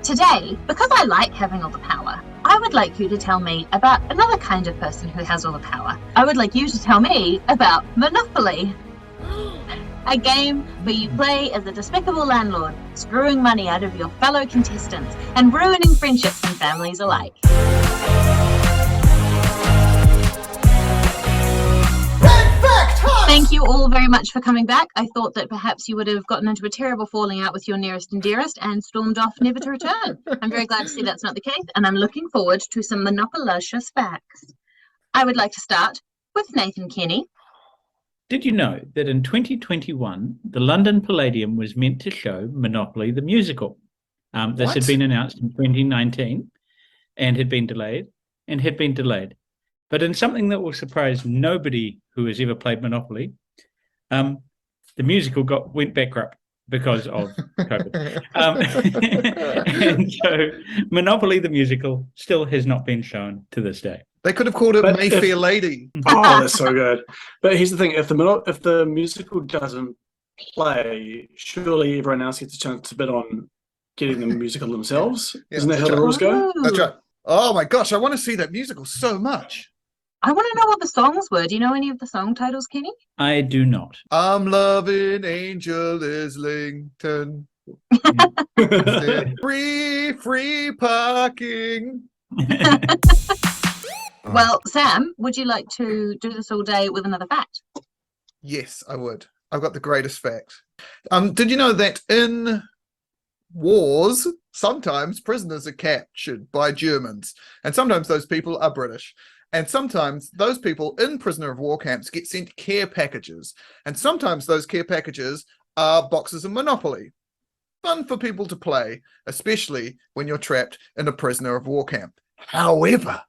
Today, because I like having all the power, I would like you to tell me about another kind of person who has all the power. I would like you to tell me about Monopoly. A game where you play as a despicable landlord, screwing money out of your fellow contestants and ruining friendships and families alike. Thank you all very much for coming back. I thought that perhaps you would have gotten into a terrible falling out with your nearest and dearest and stormed off never to return. I'm very glad to see that's not the case, and I'm looking forward to some Monopolicious facts. I would like to start with Nathan Kenny. Did you know that in 2021, the London Palladium was meant to show Monopoly the musical? This had been announced in 2019 and had been delayed. But in something that will surprise nobody who has ever played Monopoly, the musical went bankrupt because of COVID. And so Monopoly the musical still has not been shown to this day. They could have called it Mayfair Lady. Oh, that's so good. But here's the thing: if the musical doesn't play, surely everyone else gets a chance to bid on getting the musical themselves. Yeah, Isn't that how the rules go? That's right. Oh my gosh, I want to see that musical so much. I want to know what the songs were. Do you know any of the song titles, Kenny? I do not. I'm loving Angel Islington. Free parking. Well, Sam, would you like to do this all day with another fact? Yes, I would. I've got the greatest fact. Did you know that in wars, sometimes prisoners are captured by Germans, and sometimes those people are British, and sometimes those people in prisoner of war camps get sent care packages, and sometimes those care packages are boxes of Monopoly. Fun for people to play, especially when you're trapped in a prisoner of war camp. However,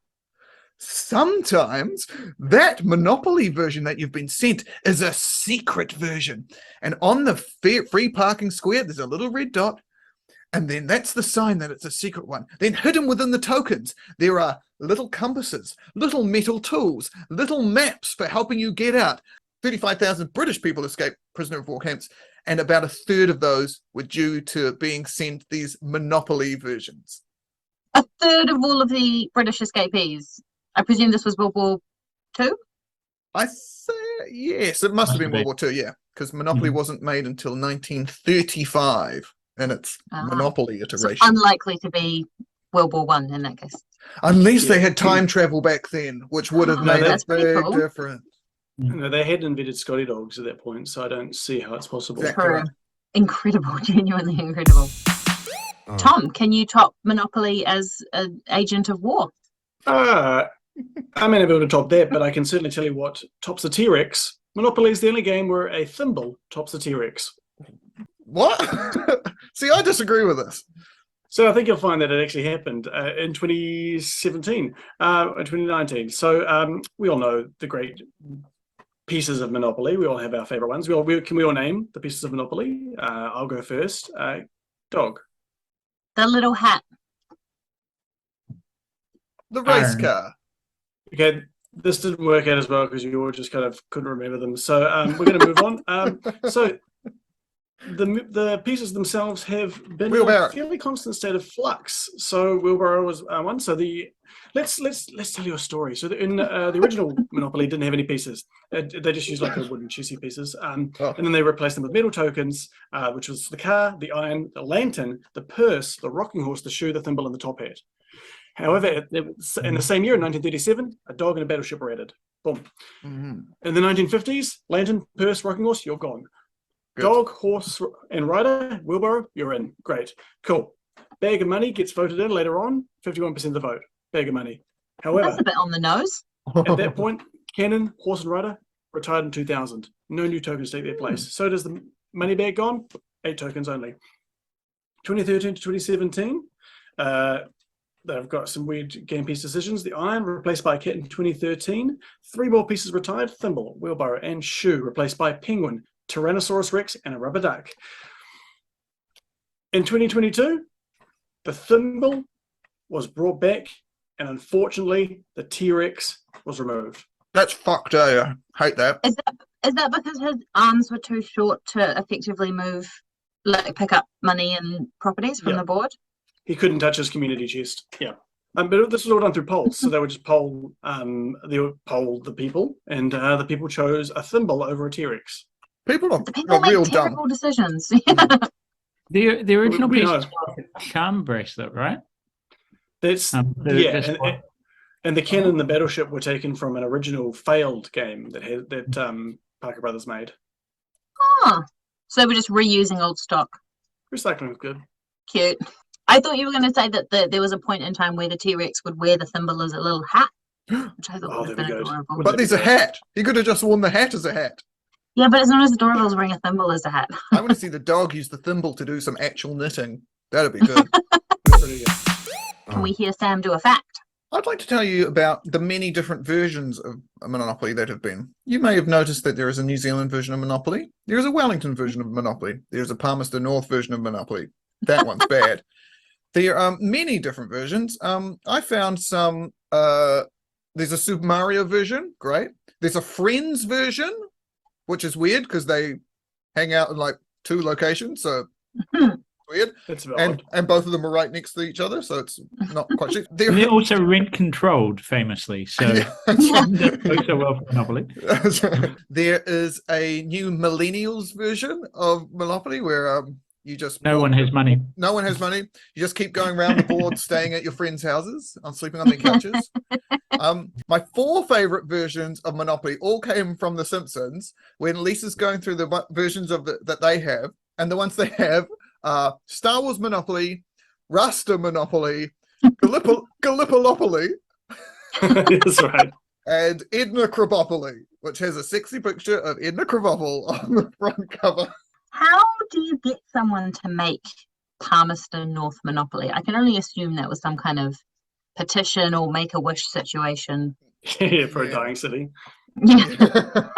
sometimes that Monopoly version that you've been sent is a secret version. And on the free parking square, there's a little red dot. And then that's the sign that it's a secret one. Then hidden within the tokens, there are little compasses, little metal tools, little maps for helping you get out. 35,000 British people escaped prisoner of war camps, and about a third of those were due to being sent these Monopoly versions. A third of all of the British escapees. I presume this was World War II? I say yes, it must have been World War II, yeah, because Monopoly wasn't made until 1935 in its Monopoly iteration. So unlikely to be World War I in that case. Unless they had time travel back then, which would have made a big difference. No, they hadn't invented Scotty dogs at that point, so I don't see how it's possible. Exactly. Incredible, genuinely incredible. Thom, can you top Monopoly as an agent of war? I may not be able to top that, but I can certainly tell you what tops the T-Rex. Monopoly is the only game where a thimble tops the T-Rex. What? See, I disagree with this. So I think you'll find that it actually happened in 2017, 2019. So we all know the great pieces of Monopoly. We all have our favorite ones. Can we all name the pieces of Monopoly? I'll go first. Dog. The little hat. The race car. Okay, this didn't work out as well because you all just kind of couldn't remember them. So we're going to move on. So the pieces themselves have been in a fairly constant state of flux. So wheelbarrow was one. So let's tell you a story. So in the original Monopoly didn't have any pieces. They just used like the wooden chessy pieces, and then they replaced them with metal tokens, which was the car, the iron, the lantern, the purse, the rocking horse, the shoe, the thimble, and the top hat. However, in the same year, in 1937, a dog and a battleship were added. Boom. In the 1950s, lantern, purse, rocking horse, you're gone. Good. Dog, horse, and rider, wheelbarrow, you're in. Great. Cool. Bag of money gets voted in later on, 51% of the vote. Bag of money. However, that's a bit on the nose. At that point, cannon, horse, and rider retired in 2000. No new tokens take their place. So does the money bag gone? 8 tokens only. 2013 to 2017, they've got some weird game piece decisions. The iron replaced by a cat in 2013. 3 more pieces retired: thimble, wheelbarrow, and shoe replaced by penguin, Tyrannosaurus Rex, and a rubber duck. In 2022, the thimble was brought back, and unfortunately, the T-Rex was removed. That's fucked, I hate that. Is that because his arms were too short to effectively move, like pick up money and properties from the board? He couldn't touch his community chest. Yeah. But this was all done through polls. So they would just poll the people, and the people chose a thimble over a T-Rex. People The people are make real terrible dumb. decisions. The original We piece know. is a charm bracelet, right? That's That's what- and the cannon and the battleship were taken from an original failed game that Parker Brothers made. Oh, so we're just reusing old stock. Recycling is good. Cute. I thought you were going to say that there was a point in time where the T-Rex would wear the thimble as a little hat, which I thought would have that'd be been good. adorable. But there's a hat. He could have just worn the hat as a hat. Yeah, but it's not as adorable as wearing a thimble as a hat. I want to see the dog use the thimble to do some actual knitting. That'd be good. Pretty good. Can we hear Sam do a fact? I'd like to tell you about the many different versions of Monopoly that have been. You may have noticed that there is a New Zealand version of Monopoly. There is a Wellington version of Monopoly. There's a Palmerston North version of Monopoly. That one's bad. There are many different versions. I found some. There's a Super Mario version. Great. There's a Friends version, which is weird because they hang out in like 2 locations. So weird. That's about And both of them are right next to each other, so it's not quite sure. And they're also rent controlled, famously. So that goes so well for Monopoly. There is a new millennials version of Monopoly where you just No one has money. no one has money. You just keep going around the board, staying at your friends' houses, sleeping on their couches. My 4 favorite versions of Monopoly all came from The Simpsons, when Lisa's going through the versions of that they have, and the ones they have are Star Wars Monopoly, Rasta Monopoly, Gallipolopoly, That's right. and Edna Krabappoli, which has a sexy picture of Edna Krabappel on the front cover. How do you get someone to make Palmerston North Monopoly? I can only assume that was some kind of petition or make-a-wish situation. Yeah, for a dying city. Yeah.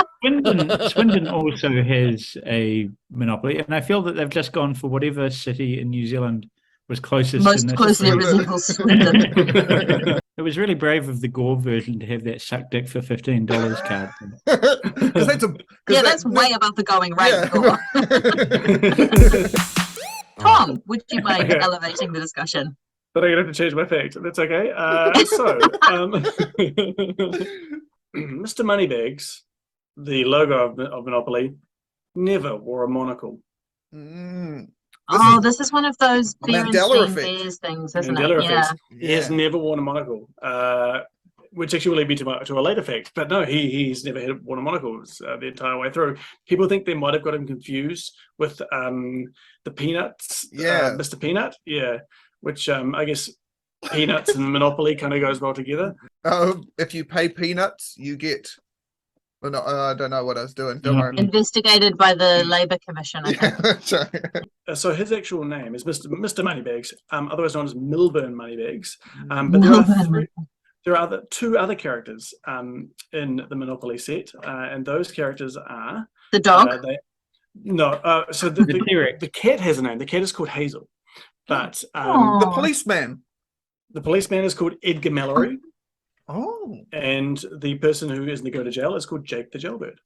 Swindon also has a Monopoly, and I feel that they've just gone for whatever city in New Zealand was closest. Most in closely resembles Swindon. It was really brave of the Gore version to have that suck dick for $15 card. Because That's way above the going rate. Tom, would you mind elevating the discussion? But I'm going to have to change my fact. That's okay. Mr. Moneybags, the logo of Monopoly, never wore a monocle. This is one of those Mandela Bears things, isn't Mandela it? Yeah. effect. He has never worn a monocle, which actually will lead me to a later fact. But no, he's never worn a monocle the entire way through. People think they might have got him confused with the Peanuts, Mr. Peanut, which I guess Peanuts and Monopoly kind of goes well together. If you pay peanuts, you get. Well, no, I don't know what I was doing. Don't worry. Investigated by the Labour Commission, I think. So his actual name is Mr. Moneybags, otherwise known as Milburn Moneybags. But there are 2 other characters in the Monopoly set, and those characters are the dog. So the cat has a name. The cat is called Hazel, but the policeman. The policeman is called Edgar Mallory. Oh. And the person who is going to go to jail is called Jake the Jailbird.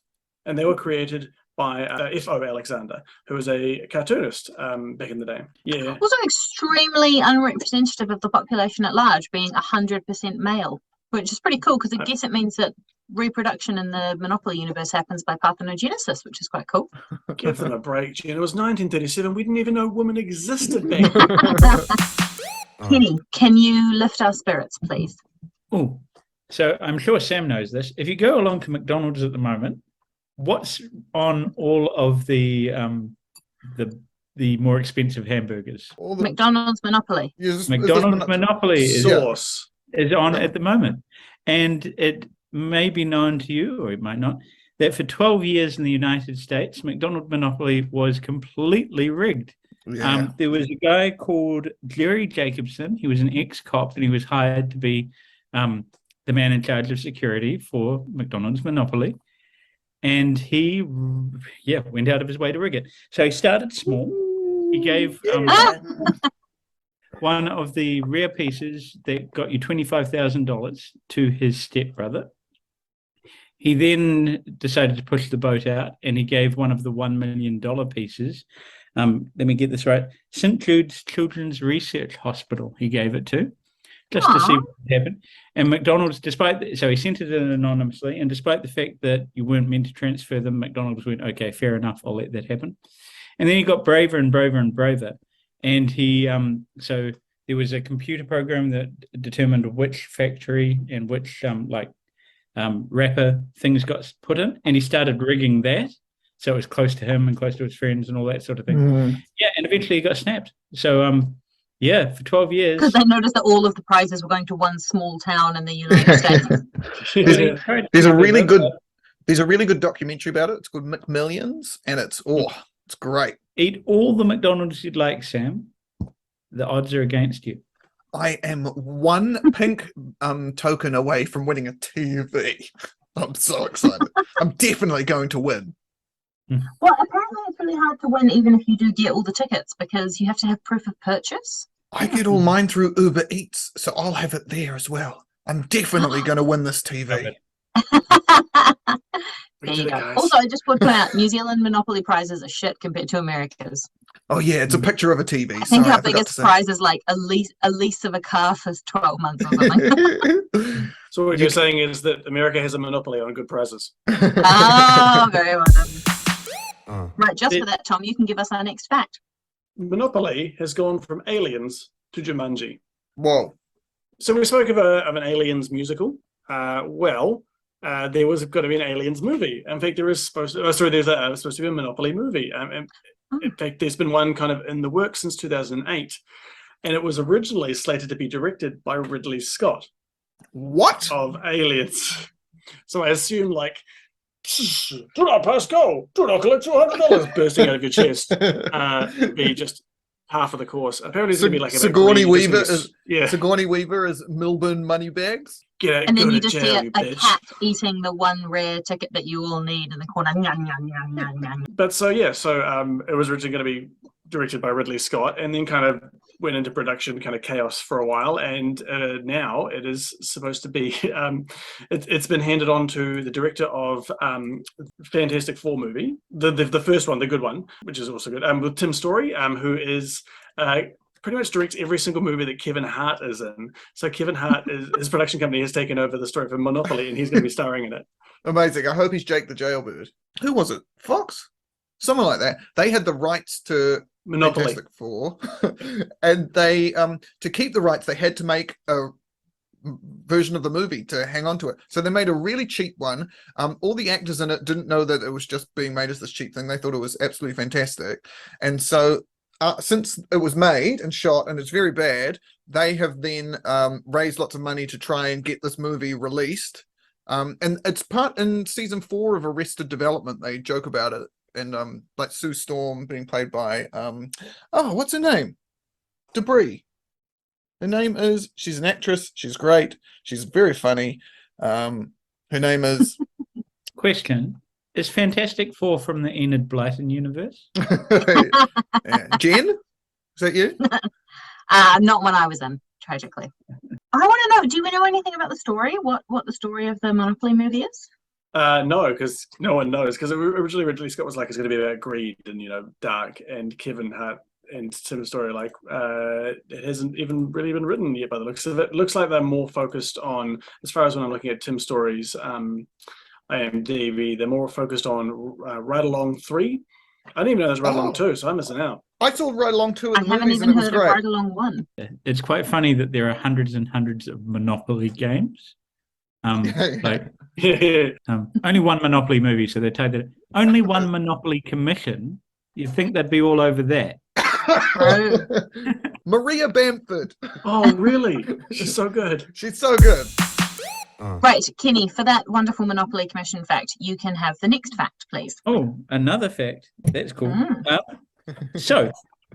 And they were created by F.O. Alexander, who was a cartoonist back in the day. Yeah. Also extremely unrepresentative of the population at large, being 100% male, which is pretty cool because I guess it means that reproduction in the Monopoly universe happens by parthenogenesis, which is quite cool. Give them a break, Jen. It was 1937. We didn't even know women existed back then. Kenny, can you lift our spirits, please? Oh, so I'm sure Sam knows this. If you go along to McDonald's at the moment, what's on all of the more expensive hamburgers? McDonald's Monopoly. McDonald's Monopoly is on at the moment, and it may be known to you, or it might not, that for 12 years in the United States, McDonald's Monopoly was completely rigged. Yeah. There was a guy called Jerry Jacobson. He was an ex-cop, and he was hired to be the man in charge of security for McDonald's Monopoly. And he, went out of his way to rig it. So he started small. He gave one of the rare pieces that got you $25,000 to his stepbrother. He then decided to push the boat out, and he gave one of the $1 million pieces let me get this right, St. Jude's Children's Research Hospital he gave it to, just to see what happened. And McDonald's, so he sent it in anonymously, and despite the fact that you weren't meant to transfer them, McDonald's went, okay, fair enough, I'll let that happen. And then he got braver and braver and braver. And he, so there was a computer program that determined which factory and which wrapper things got put in, and he started rigging that so it was close to him and close to his friends and all that sort of thing. Yeah, and eventually he got snapped. So yeah, for 12 years. Because they noticed that all of the prizes were going to one small town in the United States. There's a really good documentary about it. It's called McMillions, and it's great. Eat all the McDonald's you'd like, Sam. The odds are against you. I am one pink token away from winning a TV. I'm so excited. I'm definitely going to win. Well, apparently it's really hard to win even if you do get all the tickets, because you have to have proof of purchase. I get all mine through Uber Eats, so I'll have it there as well. I'm definitely going to win this TV. There you go. Also, I just want to point out, New Zealand Monopoly prizes are shit compared to America's. Oh yeah, it's a picture of a TV. I think our biggest prize is like a lease of a car for 12 months or something. So what you're saying is that America has a monopoly on good prizes. Oh, very well done. Right, just for that, Tom, you can give us our next fact. Monopoly has gone from Aliens to Jumanji. Whoa. So we spoke of an Aliens musical. There was going to be an Aliens movie. In fact, there's supposed to be a Monopoly movie. In fact, there's been one kind of in the works since 2008, and it was originally slated to be directed by Ridley Scott. What? Of Aliens. So I assume, like, do not pass go, do not collect $200 bursting out of your chest. Be just half of the course. Apparently, it's going to be like Sigourney Weaver is Milburn Moneybags. And then you just see a cat eating the one rare ticket that you all need in the corner. But it was originally going to be directed by Ridley Scott, and then kind of went into production kind of chaos for a while, and now it is supposed to be it's been handed on to the director of Fantastic Four movie, the first one, the good one, which is also good, with Tim Story, who is pretty much directs every single movie that Kevin Hart is in. So Kevin Hart, his production company has taken over the story for Monopoly, and he's going to be starring in it. Amazing. I hope he's Jake the Jailbird. Who was it? Fox? Someone like that. They had the rights to Monopoly. Fantastic Four, and they to keep the rights, they had to make a version of the movie to hang on to it. So they made a really cheap one. All the actors in it didn't know that it was just being made as this cheap thing. They thought it was absolutely fantastic, and so since it was made and shot and it's very bad, they have then raised lots of money to try and get this movie released. And it's part in season 4 of Arrested Development. They joke about it. And like Sue Storm being played by what's her name? Debris. Her name is, she's an actress, she's great, she's very funny. Her name is Question. Is Fantastic Four from the Enid Blyton universe? Jen? Is that you? Not when I was in, tragically. I want to know, do you know anything about the story? What the story of the Monopoly movie is? No, because no one knows. Because originally Ridley Scott was like, it's going to be about greed and, dark. And Kevin Hart and Tim's Story, like, it hasn't even really been written yet by the looks of it. It looks like they're more focused on, as far as when I'm looking at Tim Story's IMDb, they're more focused on Ride Along 3. I didn't even know there's Ride Along 2, so I'm missing out. I saw Ride Along 2 in the haven't movies, even and it was heard of great. Ride Along 1. It's quite funny that there are hundreds and hundreds of Monopoly games. Only one Monopoly movie, so they tied it. Only one Monopoly commission. You'd think they'd be all over that. Maria Bamford. Oh, really? She's so good. She's so good. Right, Kenny, for that wonderful Monopoly commission fact, you can have the next fact, please. Oh, another fact. That's cool. So,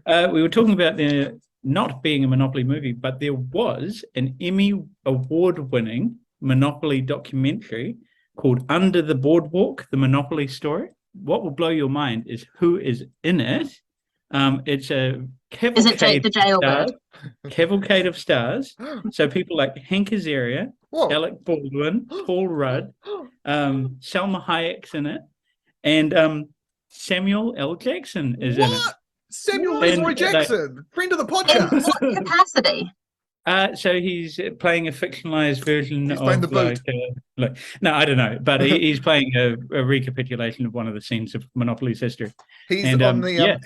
we were talking about there not being a Monopoly movie, but there was an Emmy award-winning Monopoly documentary called Under the Boardwalk, the Monopoly Story. What will blow your mind is who is in it. It's a cavalcade, is it Jake the Jailbird? Cavalcade of stars. So people like Hank Azaria, Alec Baldwin, Paul Rudd, Salma Hayek's in it, and Samuel L. Jackson is in it. Samuel And, Leroy Jackson, friend of the In podcast. what capacity? So he's playing a fictionalized version He's playing of the boot. no, I don't know, but he's playing a recapitulation of one of the scenes of Monopoly's history. He's And, on the yeah.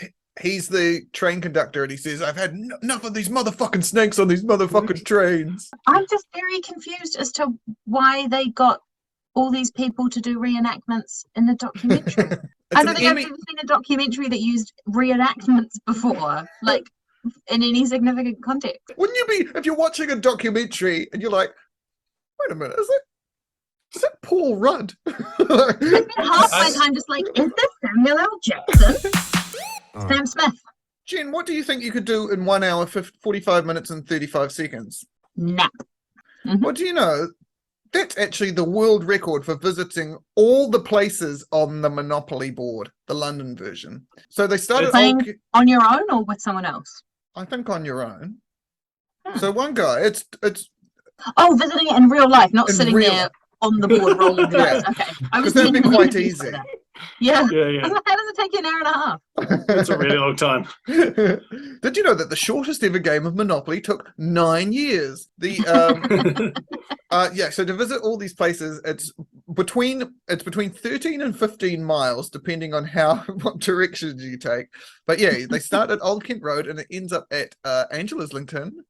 he's the train conductor, and he says, "I've had enough of these motherfucking snakes on these motherfucking trains." I'm just very confused as to why they got all these people to do reenactments in the documentary. I don't think I've ever seen a documentary that used reenactments before, like in any significant context. Wouldn't you be if you're watching a documentary and you're like, "Wait a minute, is that Paul Rudd?" I spent half my time just like, is this Samuel L. Jackson? Sam Smith. Jen, what do you think you could do in 1 hour, 45 minutes and 35 seconds? Nap. Well, do you know, that's actually the world record for visiting all the places on the Monopoly board, the London version. So they started Playing on your own or with someone else? I think on your own. So one guy, it's visiting it in real life, not In sitting real there on the board rolling the dice. Yeah. Okay, I was that'd be genuinely quite confused by easy. that. Yeah. Yeah. How does it take you an hour and a half? It's a really long time. Did you know that the shortest ever game of Monopoly took 9 years? So to visit all these places, it's between 13 and 15 miles, depending on what directions you take. But yeah, they start at Old Kent Road and it ends up at Angel Islington.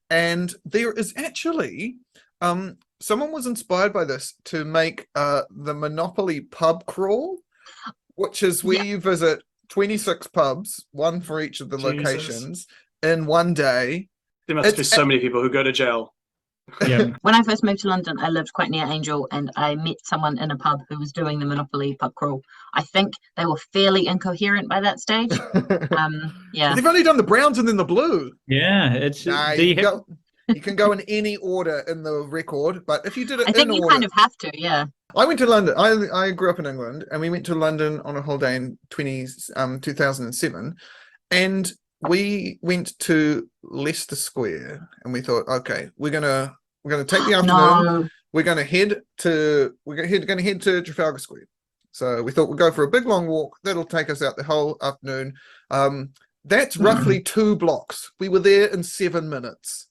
And there is actually someone was inspired by this to make the Monopoly pub crawl, which is where you visit 26 pubs, one for each of the locations, in one day. There must be so many people who go to jail. Yeah. When I first moved to London, I lived quite near Angel, and I met someone in a pub who was doing the Monopoly pub crawl. I think they were fairly incoherent by that stage. Yeah. They've only done the browns and then the blue. Yeah, it's you can go in any order in the record, but if you did it I think in you order, kind of have to, yeah. I went to London. I grew up in England, and we went to London on a holiday in 2007, and we went to Leicester Square, and we thought, okay, we're gonna take the afternoon. No. We're gonna head to Trafalgar Square. So we thought we'd go for a big long walk. That'll take us out the whole afternoon. That's roughly 2 blocks. We were there in 7 minutes.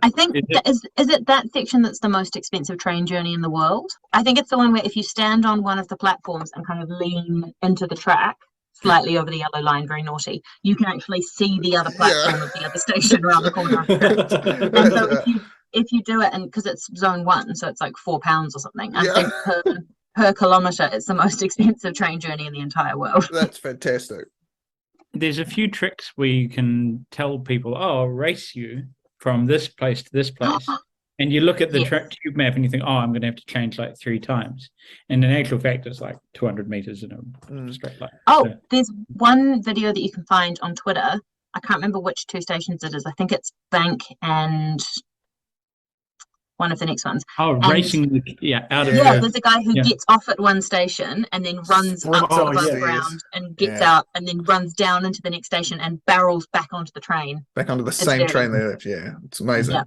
I think is it that section that's the most expensive train journey in the world? I think it's the one where if you stand on one of the platforms and kind of lean into the track slightly over the yellow line, very naughty, you can actually see the other platform of the other station around the corner of the And so if you do it, and because it's zone 1, so it's like £4 or something, I think per kilometre it's the most expensive train journey in the entire world. That's fantastic. There's a few tricks where you can tell people, oh, I'll race you from this place to this place. And you look at the tube map and you think, oh, I'm going to have to change like 3 times. And in actual fact, it's like 200 meters in a straight line. There's one video that you can find on Twitter. I can't remember which 2 stations it is. I think it's Bank and one of the next ones. Racing out of there's a guy who gets off at one station and then runs up to above ground and gets out and then runs down into the next station and barrels back onto the train. Back onto the same train they left. Yeah, it's amazing. Yeah.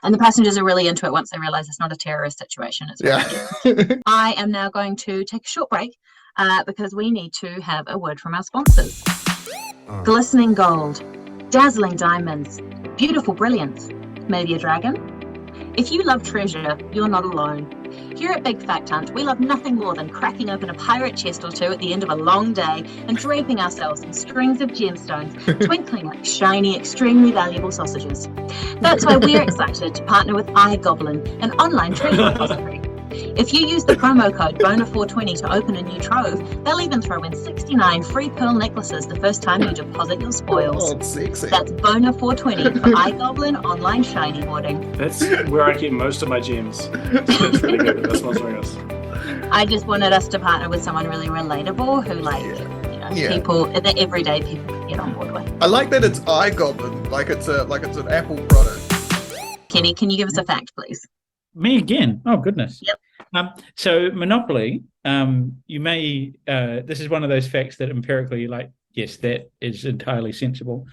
And the passengers are really into it once they realize it's not a terrorist situation. It's really I am now going to take a short break because we need to have a word from our sponsors. Glistening gold, dazzling diamonds, beautiful brilliance, maybe a dragon. If you love treasure, you're not alone. Here at Big Fact Hunt, we love nothing more than cracking open a pirate chest or 2 at the end of a long day and draping ourselves in strings of gemstones, twinkling like shiny, extremely valuable sausages. That's why we're excited to partner with iGoblin, an online treasure repository. If you use the promo code BONA420 to open a new trove, they'll even throw in 69 free pearl necklaces the first time you deposit your spoils. Oh, sexy. That's BONA420 for iGoblin online shiny hoarding. That's where I keep most of my gems. It's really good. That's sponsoring us. I just wanted us to partner with someone really relatable who people, the everyday people can get on board with. I like that it's iGoblin, like it's an Apple product. Kenny, can you give us a fact, please? Me again? Oh, goodness. Yep. So Monopoly, you may, this is one of those facts that empirically you're like, yes, that is entirely sensible.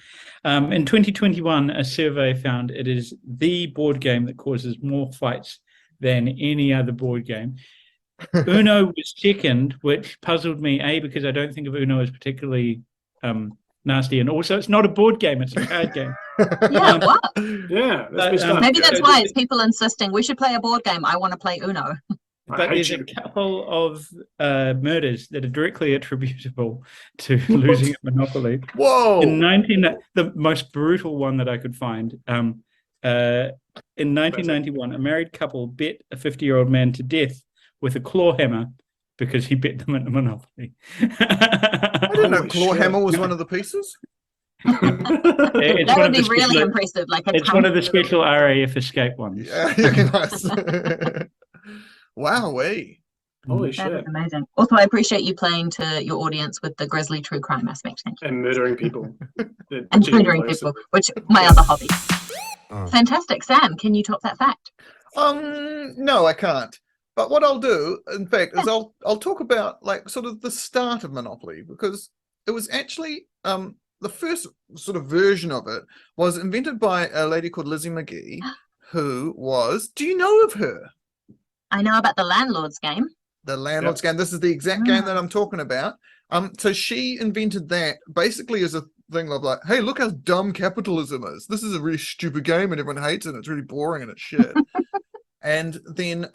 In 2021, a survey found it is the board game that causes more fights than any other board game. Uno was second, which puzzled me, because I don't think of Uno as particularly nasty. And also, it's not a board game; it's a card game. Yeah, what? Yeah, that's good stuff. Maybe that's why it's people insisting we should play a board game. I want to play Uno. But there's a couple of murders that are directly attributable to losing at Monopoly. Whoa! The most brutal one that I could find. In 1991, a married couple bet a 50-year-old man to death with a claw hammer because he bet them at Monopoly. I didn't know claw hammer was one of the pieces. That would be really impressive. It's one of the special RAF escape ones. Yeah, nice. Wowee. Holy That is shit. amazing. Also, I appreciate you playing to your audience with the grisly true crime aspect. Thank you. And murdering people. And murdering people, which my other hobby. Fantastic. Sam, can you top that fact? No, I can't. But what I'll do, in fact, is I'll talk about sort of the start of Monopoly, because it was actually the first sort of version of it was invented by a lady called Lizzie McGee, who was, do you know of her? I know about the Landlord's game. The Landlord's game. This is the exact game that I'm talking about. So she invented that basically as a thing of like, hey, look how dumb capitalism is. This is a really stupid game and everyone hates it and it's really boring and it's shit. And then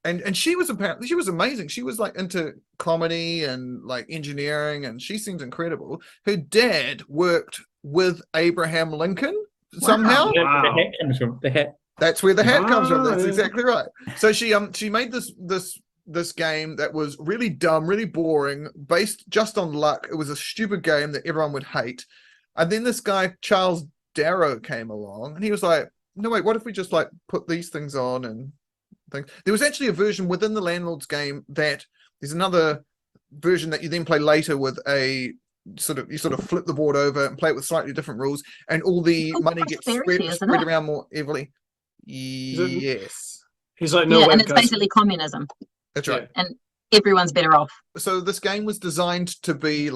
and she was amazing. She was into comedy and engineering, and she seems incredible. Her dad worked with Abraham Lincoln somehow. Wow. The hat comes from the hat. That's where the hat comes from. That's yeah. exactly right. So she made this game that was really dumb, really boring, based just on luck. It was a stupid game that everyone would hate. And then this guy, Charles Darrow, came along and he was like, no, wait, what if we just put these things on and things? There was actually a version within the Landlord's game that there's another version that you then play later with a sort of flip the board over and play it with slightly different rules, and all the money gets spread around more evenly. Yes. He's like, no, yeah, way, and it's guys. basically communism, That's right. and everyone's better off. So this game was designed to be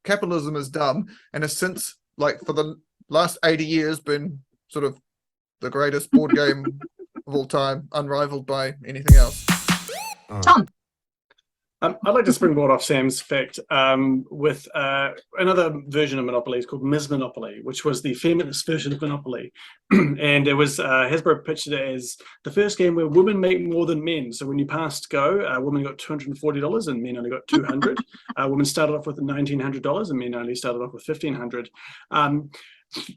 capitalism is dumb, and has since for the last 80 years been sort of the greatest board game of all time, unrivaled by anything else. Thom. I'd like to springboard off Sam's fact with another version of Monopoly. It's called Ms. Monopoly, which was the feminist version of Monopoly. And it was, Hasbro pitched it as the first game where women make more than men. So when you passed go, women got $240 and men only got $200. Women started off with $1,900 and men only started off with $1,500.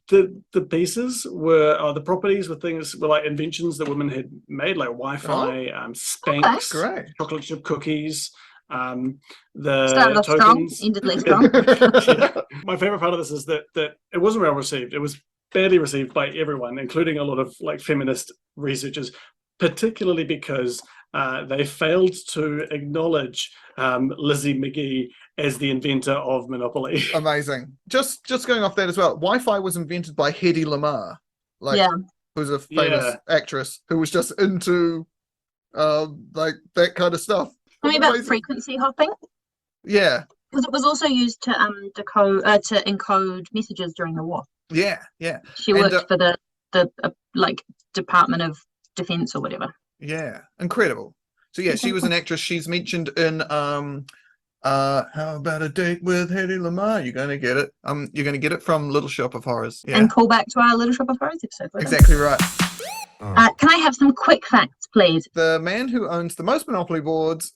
The pieces were the properties were things were inventions that women had made, like Wi-Fi, Spanx, Great. chocolate chip cookies. The Started off strong, tokens. ended less strong. Yeah. My favorite part of this is that it wasn't well received. It was badly received by everyone, including a lot of feminist researchers, particularly because they failed to acknowledge Lizzie McGee as the inventor of Monopoly. Amazing. Just going off that as well, Wi-Fi was invented by Hedy Lamarr, who's a famous actress who was just into that kind of stuff. Tell me about frequency hopping. Yeah. Because it was also used to encode messages during the war. Yeah, yeah. She worked for the Department of Defense or whatever. Yeah, incredible. So yeah, she was an actress. She's mentioned in How About a Date with Hedy Lamarr. You're gonna get it. You're gonna get it from Little Shop of Horrors. Yeah. And call back to our Little Shop of Horrors episode. Exactly right. Can I have some quick facts, please? The man who owns the most Monopoly boards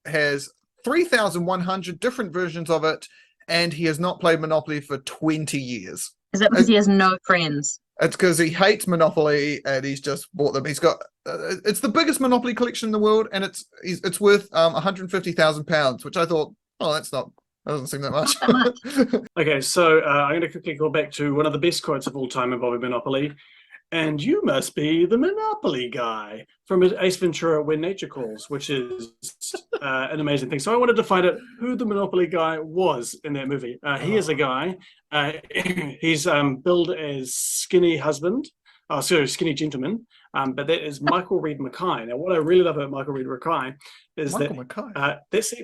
has 3,100 different versions of it, and he has not played Monopoly for 20 years. Is that because he has no friends? It's because he hates Monopoly and he's just bought them. He's got it's the biggest Monopoly collection in the world, and it's worth £150,000, which I thought, that doesn't seem that much. Okay, so I'm going to quickly go back to one of the best quotes of all time involving Monopoly. And you must be the Monopoly guy from Ace Ventura: When Nature Calls, which is an amazing thing. So I wanted to find out who the Monopoly guy was in that movie. He is a guy. He's billed as Skinny Gentleman, but that is Michael Reed Mackay. Now, what I really love about Michael Reed Mackay is that's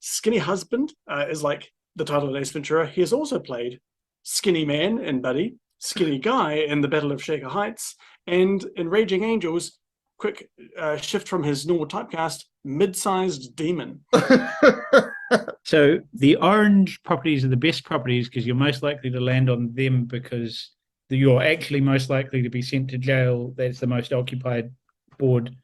Skinny Husband is like the title of Ace Ventura. He has also played Skinny Man in Buddy, Skinny Guy in the Battle of Shaker Heights, and in Raging Angels, quick shift from his normal typecast, mid-sized demon. So the orange properties are the best properties because you're most likely to land on them because you're actually most likely to be sent to jail. That's the most occupied board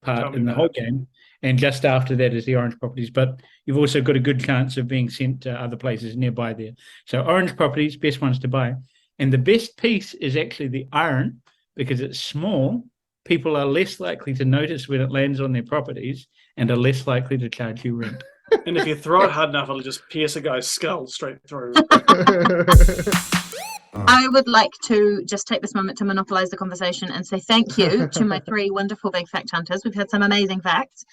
part in the whole game. And just after that is the orange properties. But you've also got a good chance of being sent to other places nearby there. So orange properties, best ones to buy. And the best piece is actually the iron because it's small. People are less likely to notice when it lands on their properties and are less likely to charge you rent. And if you throw it hard enough, it'll just pierce a guy's skull straight through. I would like to just take this moment to monopolize the conversation and say thank you to my 3 wonderful big fact hunters. We've had some amazing facts.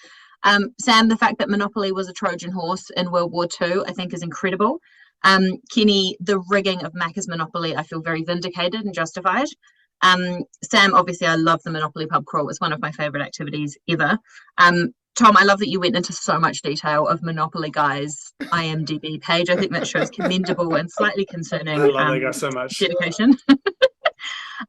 Sam, the fact that Monopoly was a Trojan horse in World War II, I think is incredible. Kenny, the rigging of Macca's Monopoly, I feel very vindicated and justified. Sam, obviously, I love the Monopoly pub crawl. It's one of my favorite activities ever. Thom, I love that you went into so much detail of Monopoly Guy's IMDb page. I think that shows commendable and slightly concerning I love that guy so much. dedication.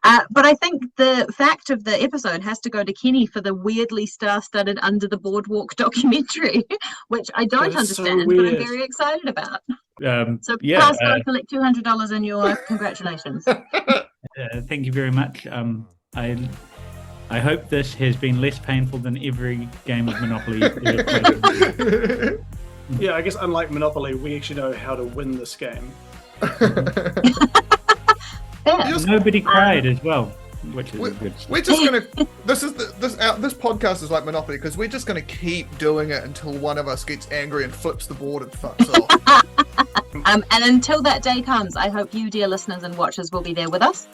But I think the fact of the episode has to go to Kenny for the weirdly star-studded Under the Boardwalk documentary, which I don't understand, but I'm very excited about. So pass go collect $200 in your congratulations. Thank you very much. I hope this has been less painful than every game of Monopoly. Yeah, I guess unlike Monopoly, we actually know how to win this game. Nobody cried as well, which is good. We're just gonna. This podcast is like Monopoly because we're just gonna keep doing it until one of us gets angry and flips the board and fucks off. And until that day comes, I hope you, dear listeners and watchers, will be there with us.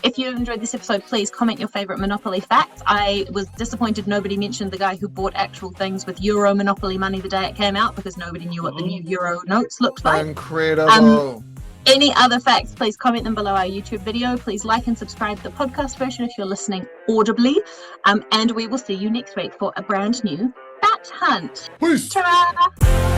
If you enjoyed this episode, please comment your favourite Monopoly facts. I was disappointed nobody mentioned the guy who bought actual things with Euro Monopoly money the day it came out because nobody knew what the new Euro notes looked like. Incredible. Any other facts, please comment them below our YouTube video. Please like and subscribe to the podcast version if you're listening audibly. And we will see you next week for a brand new Fact Hunt. Peace. Ta-ra!